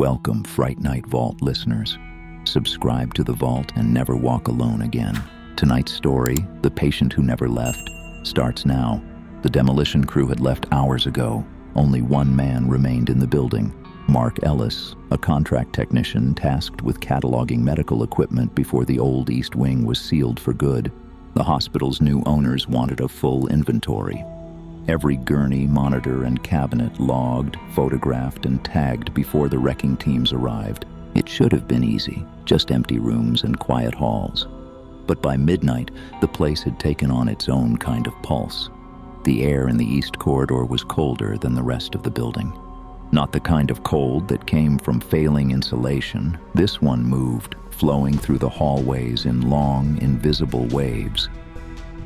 Welcome, Fright Night Vault listeners. Subscribe to the vault and never walk alone again. Tonight's story, The Patient Who Never Left, starts now. The demolition crew had left hours ago. Only one man remained in the building. Mark Ellis, a contract technician tasked with cataloging medical equipment before the old East Wing was sealed for good. The hospital's new owners wanted a full inventory. Every gurney, monitor, and cabinet logged, photographed, and tagged before the wrecking teams arrived. It should have been easy, just empty rooms and quiet halls. But by midnight, the place had taken on its own kind of pulse. The air in the east corridor was colder than the rest of the building. Not the kind of cold that came from failing insulation. This one moved, flowing through the hallways in long, invisible waves.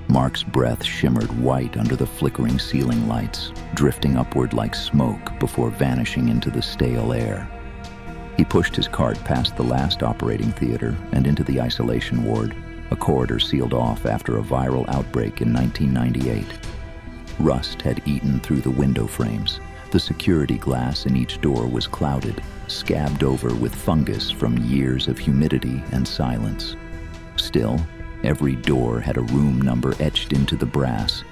Mark's breath shimmered white under the flickering ceiling lights, drifting upward like smoke before vanishing into the stale air. He pushed his cart past the last operating theater and into the isolation ward, a corridor sealed off after a viral outbreak in 1998. Rust had eaten through the window frames. The security glass in each door was clouded, scabbed over with fungus from years of humidity and silence. Still, every door had a room number etched into the brass.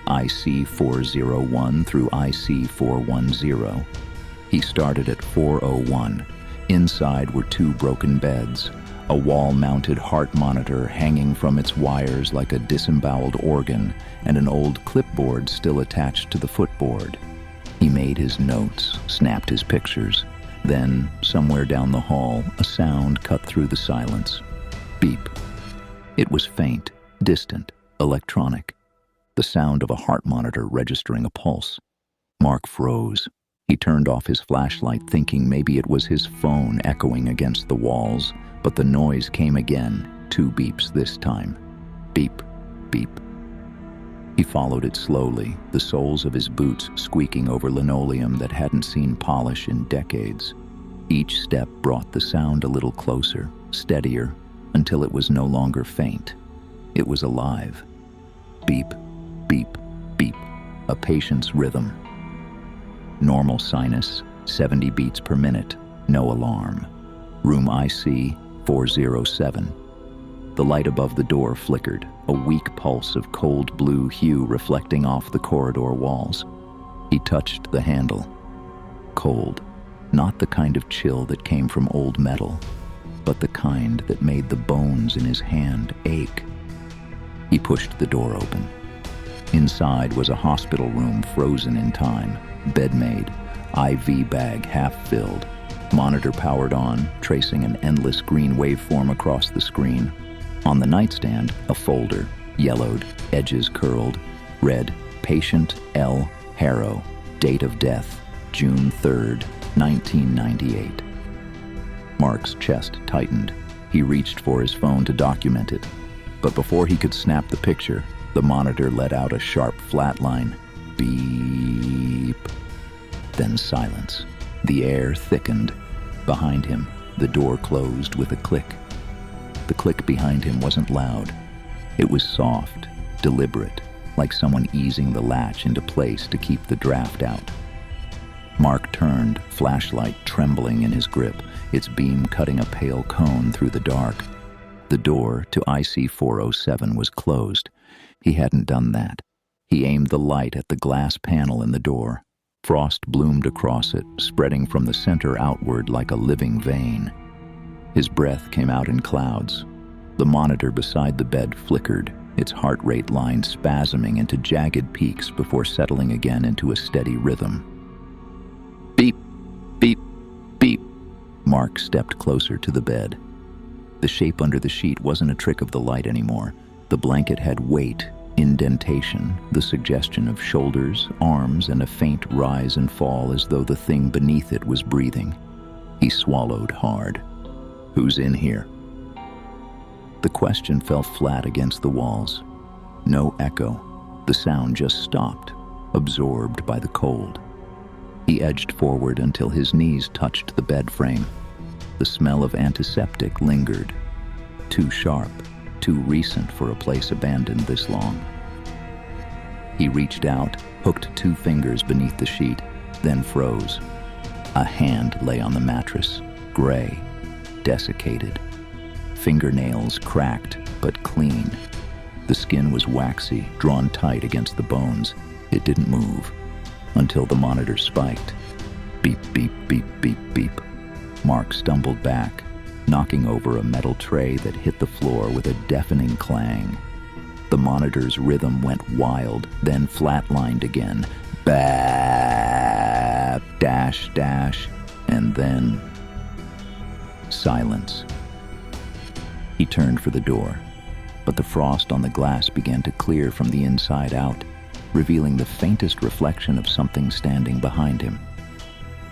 IC 401 through IC 410. He started at 401. Inside were two broken beds, a wall-mounted heart monitor hanging from its wires like a disemboweled organ, and an old clipboard still attached to the footboard. He made his notes, snapped his pictures. Then, somewhere down the hall, a sound cut through the silence. Beep. It was faint, distant, electronic. The sound of a heart monitor registering a pulse. Mark froze. He turned off his flashlight, thinking maybe it was his phone echoing against the walls, but the noise came again, 2 beeps this time. Beep, beep. He followed it slowly, the soles of his boots squeaking over linoleum that hadn't seen polish in decades. Each step brought the sound a little closer, steadier, until it was no longer faint. It was alive. Beep, beep, beep, a patient's rhythm. Normal sinus, 70 beats per minute, no alarm. Room IC 407. The light above the door flickered, a weak pulse of cold blue hue reflecting off the corridor walls. He touched the handle. Cold, not the kind of chill that came from old metal, but the kind that made the bones in his hand ache. He pushed the door open. Inside was a hospital room frozen in time, bed made, IV bag half filled, monitor powered on, tracing an endless green waveform across the screen. On the nightstand, a folder, yellowed, edges curled, read, Patient L. Harrow, date of death, June 3rd, 1998. Mark's chest tightened. He reached for his phone to document it. But before he could snap the picture, the monitor let out a sharp flatline. Beep. Then silence. The air thickened. Behind him, the door closed with a click. The click behind him wasn't loud. It was soft, deliberate, like someone easing the latch into place to keep the draft out. Mark turned, flashlight trembling in his grip, its beam cutting a pale cone through the dark. The door to IC 407 was closed. He hadn't done that. He aimed the light at the glass panel in the door. Frost bloomed across it, spreading from the center outward like a living vein. His breath came out in clouds. The monitor beside the bed flickered, its heart rate line spasming into jagged peaks before settling again into a steady rhythm. Beep, beep, beep. Mark stepped closer to the bed. The shape under the sheet wasn't a trick of the light anymore. The blanket had weight, indentation, the suggestion of shoulders, arms, and a faint rise and fall as though the thing beneath it was breathing. He swallowed hard. Who's in here? The question fell flat against the walls. No echo. The sound just stopped, absorbed by the cold. He edged forward until his knees touched the bed frame. The smell of antiseptic lingered. Too sharp, too recent for a place abandoned this long. He reached out, hooked 2 fingers beneath the sheet, then froze. A hand lay on the mattress, gray, desiccated. Fingernails cracked, but clean. The skin was waxy, drawn tight against the bones. It didn't move until the monitor spiked. Beep, beep, beep, beep, beep. Mark stumbled back, knocking over a metal tray that hit the floor with a deafening clang. The monitor's rhythm went wild, then flatlined again. Bap, dash, dash, and then silence. He turned for the door, but the frost on the glass began to clear from the inside out, revealing the faintest reflection of something standing behind him.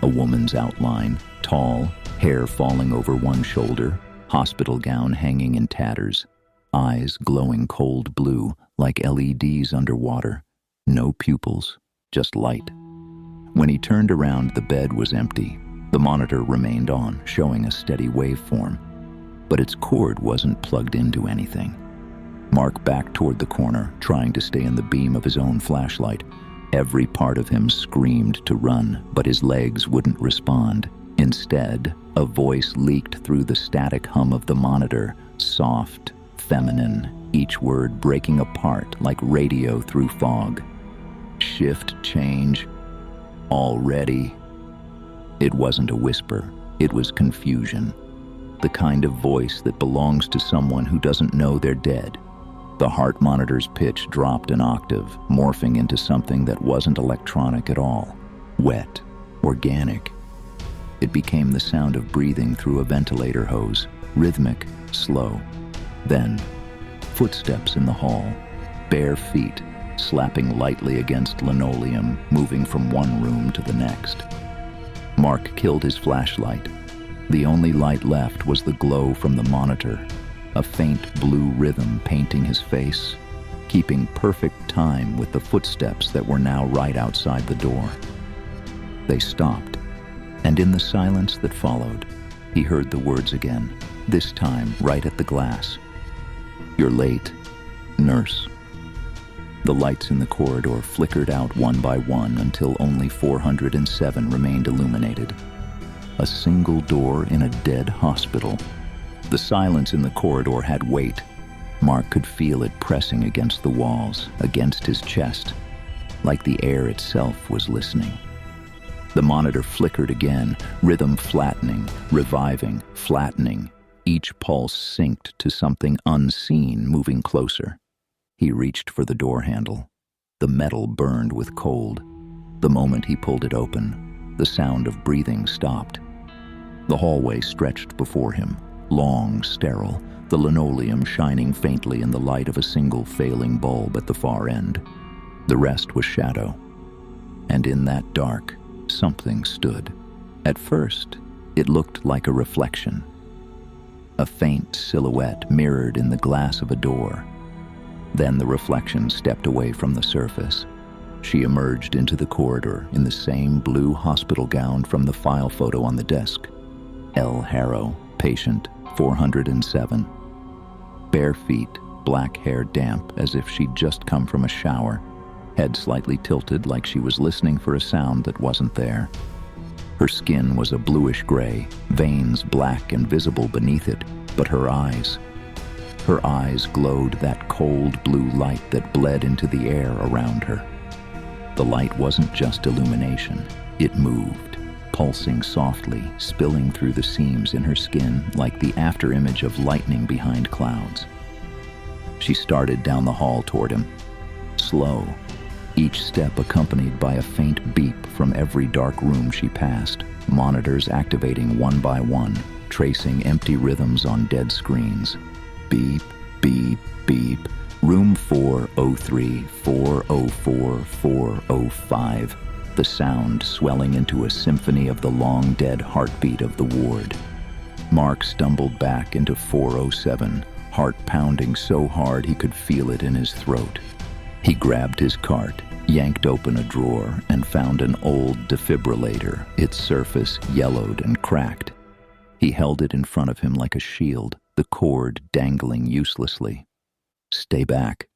A woman's outline, tall, hair falling over one shoulder, hospital gown hanging in tatters, eyes glowing cold blue like LEDs underwater. No pupils, just light. When he turned around, the bed was empty. The monitor remained on, showing a steady waveform, but its cord wasn't plugged into anything. Mark backed toward the corner, trying to stay in the beam of his own flashlight. Every part of him screamed to run, but his legs wouldn't respond. Instead, a voice leaked through the static hum of the monitor, soft, feminine, each word breaking apart like radio through fog. Shift change. Already. It wasn't a whisper. It was confusion. The kind of voice that belongs to someone who doesn't know they're dead. The heart monitor's pitch dropped an octave, morphing into something that wasn't electronic at all. Wet, organic. It became the sound of breathing through a ventilator hose, rhythmic, slow. Then, footsteps in the hall, bare feet, slapping lightly against linoleum, moving from one room to the next. Mark killed his flashlight. The only light left was the glow from the monitor, a faint blue rhythm painting his face, keeping perfect time with the footsteps that were now right outside the door. They stopped, and in the silence that followed, he heard the words again, this time right at the glass. "You're late, nurse." The lights in the corridor flickered out one by one until only 407 remained illuminated. A single door in a dead hospital. The silence in the corridor had weight. Mark could feel it pressing against the walls, against his chest, like the air itself was listening. The monitor flickered again, rhythm flattening, reviving, flattening. Each pulse synced to something unseen moving closer. He reached for the door handle. The metal burned with cold. The moment he pulled it open, the sound of breathing stopped. The hallway stretched before him, long, sterile, the linoleum shining faintly in the light of a single failing bulb at the far end. The rest was shadow. And in that dark, something stood. At first, it looked like a reflection. A faint silhouette mirrored in the glass of a door. Then the reflection stepped away from the surface. She emerged into the corridor in the same blue hospital gown from the file photo on the desk. L. Harrow, patient 407. Bare feet, black hair damp as if she'd just come from a shower, head slightly tilted like she was listening for a sound that wasn't there. Her skin was a bluish gray, veins black and visible beneath it, but her eyes glowed that cold blue light that bled into the air around her. The light wasn't just illumination, it moved, pulsing softly, spilling through the seams in her skin like the afterimage of lightning behind clouds. She started down the hall toward him, slow, each step accompanied by a faint beep from every dark room she passed, monitors activating one by one, tracing empty rhythms on dead screens. Beep, beep, beep. Room 403, 404, 405. The sound swelling into a symphony of the long-dead heartbeat of the ward. Mark stumbled back into 407, heart pounding so hard he could feel it in his throat. He grabbed his cart, yanked open a drawer, and found an old defibrillator, its surface yellowed and cracked. He held it in front of him like a shield, the cord dangling uselessly. "Stay back."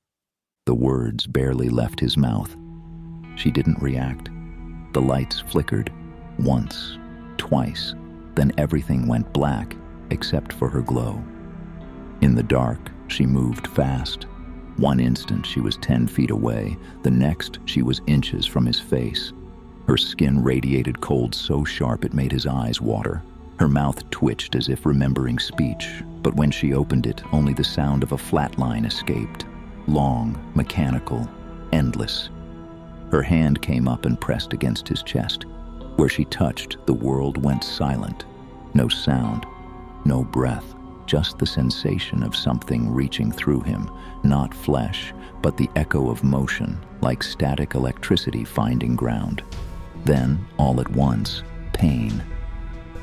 The words barely left his mouth. She didn't react. The lights flickered, once, twice, then everything went black except for her glow. In the dark, she moved fast. One instant she was 10 feet away, the next she was inches from his face. Her skin radiated cold so sharp it made his eyes water. Her mouth twitched as if remembering speech, but when she opened it, only the sound of a flat line escaped. Long, mechanical, endless. Her hand came up and pressed against his chest. Where she touched, the world went silent. No sound, no breath, just the sensation of something reaching through him, not flesh, but the echo of motion, like static electricity finding ground. Then, all at once, pain.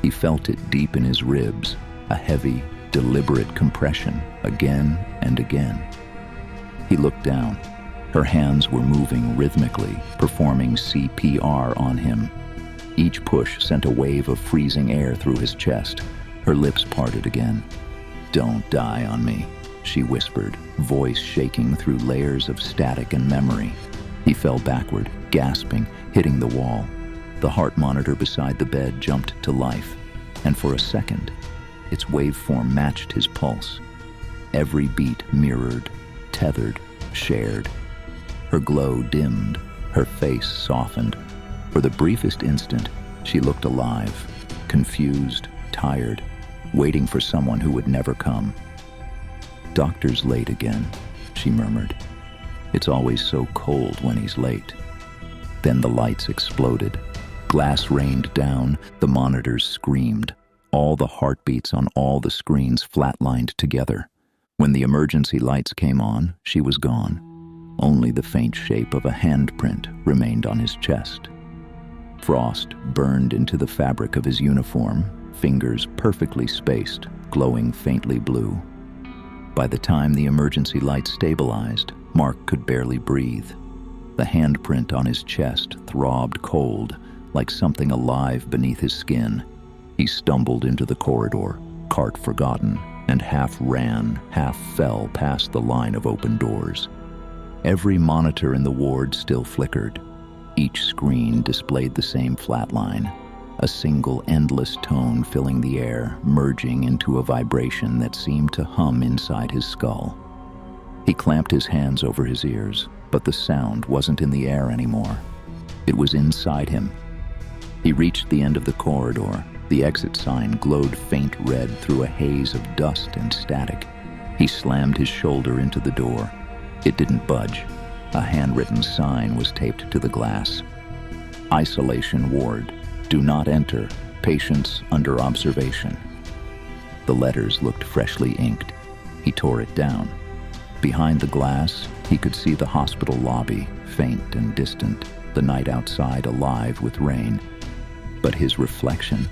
He felt it deep in his ribs, a heavy, deliberate compression, again and again. He looked down. Her hands were moving rhythmically, performing CPR on him. Each push sent a wave of freezing air through his chest. Her lips parted again. "Don't die on me," she whispered, voice shaking through layers of static and memory. He fell backward, gasping, hitting the wall. The heart monitor beside the bed jumped to life, and for a second, its waveform matched his pulse. Every beat mirrored, tethered, shared. Her glow dimmed, her face softened. For the briefest instant, she looked alive, confused, tired, waiting for someone who would never come. "Doctor's late again," she murmured. "It's always so cold when he's late." Then the lights exploded. Glass rained down, the monitors screamed. All the heartbeats on all the screens flatlined together. When the emergency lights came on, she was gone. Only the faint shape of a handprint remained on his chest. Frost burned into the fabric of his uniform, fingers perfectly spaced, glowing faintly blue. By the time the emergency lights stabilized, Mark could barely breathe. The handprint on his chest throbbed cold, like something alive beneath his skin. He stumbled into the corridor, cart forgotten, and half ran, half fell past the line of open doors. Every monitor in the ward still flickered. Each screen displayed the same flat line, a single endless tone filling the air, merging into a vibration that seemed to hum inside his skull. He clamped his hands over his ears, but the sound wasn't in the air anymore. It was inside him. He reached the end of the corridor. The exit sign glowed faint red through a haze of dust and static. He slammed his shoulder into the door. It didn't budge. A handwritten sign was taped to the glass. "Isolation ward. Do not enter. Patients under observation." The letters looked freshly inked. He tore it down. Behind the glass, he could see the hospital lobby, faint and distant, the night outside alive with rain. But his reflection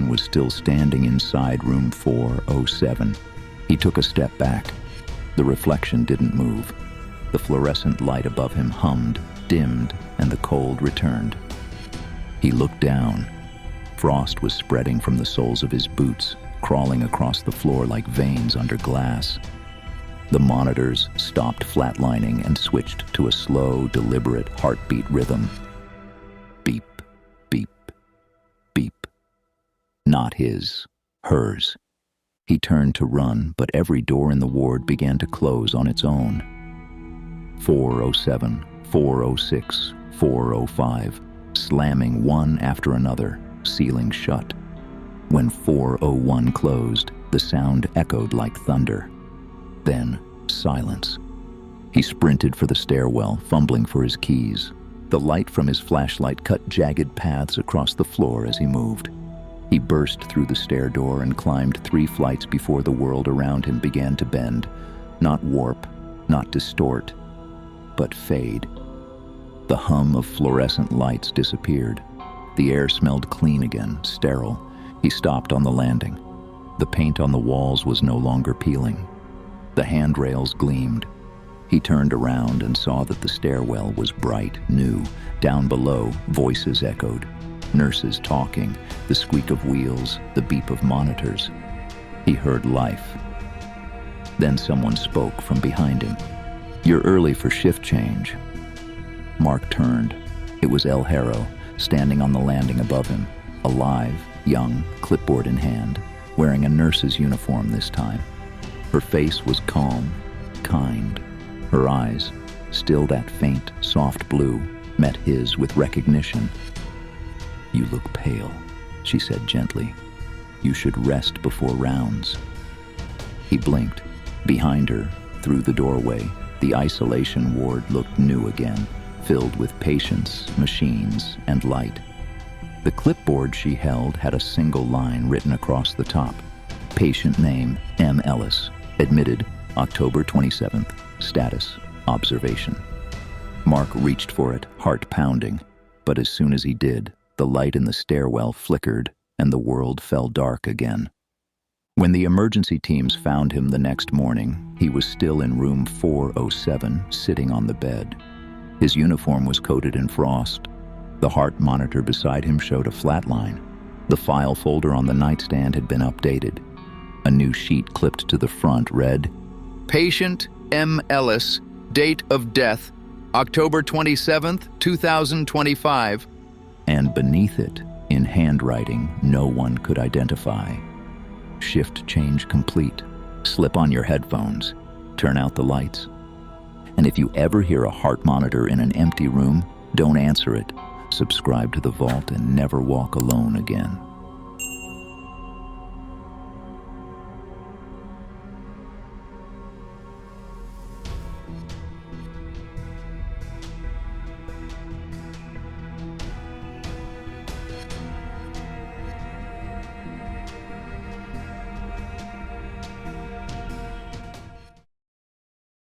was still standing inside room 407. He took a step back. The reflection didn't move. The fluorescent light above him hummed, dimmed, and the cold returned. He looked down. Frost was spreading from the soles of his boots, crawling across the floor like veins under glass. The monitors stopped flatlining and switched to a slow, deliberate heartbeat rhythm. Beep, beep, beep. Not his, hers. He turned to run, but every door in the ward began to close on its own. 407, 406, 405, slamming one after another, sealing shut. When 401 closed, the sound echoed like thunder. Then, silence. He sprinted for the stairwell, fumbling for his keys. The light from his flashlight cut jagged paths across the floor as he moved. He burst through the stair door and climbed 3 flights before the world around him began to bend. Not warp, not distort, but fade. The hum of fluorescent lights disappeared. The air smelled clean again, sterile. He stopped on the landing. The paint on the walls was no longer peeling. The handrails gleamed. He turned around and saw that the stairwell was bright, new. Down below, voices echoed. Nurses talking, the squeak of wheels, the beep of monitors. He heard life. Then someone spoke from behind him. "You're early for shift change." Mark turned. It was El Haro, standing on the landing above him, alive, young, clipboard in hand, wearing a nurse's uniform this time. Her face was calm, kind. Her eyes, still that faint, soft blue, met his with recognition. "You look pale," she said gently. "You should rest before rounds." He blinked. Behind her, through the doorway, the isolation ward looked new again, filled with patients, machines, and light. The clipboard she held had a single line written across the top. Patient name, M. Ellis. Admitted, October 27th. Status, observation. Mark reached for it, heart pounding, but as soon as he did, the light in the stairwell flickered and the world fell dark again. When the emergency teams found him the next morning, he was still in room 407, sitting on the bed. His uniform was coated in frost. The heart monitor beside him showed a flat line. The file folder on the nightstand had been updated. A new sheet clipped to the front read, "Patient M. Ellis, date of death, October 27th, 2025. And beneath it, in handwriting no one could identify, "Shift change complete. Slip on your headphones. Turn out the lights." And if you ever hear a heart monitor in an empty room, don't answer it. Subscribe to the Vault and never walk alone again.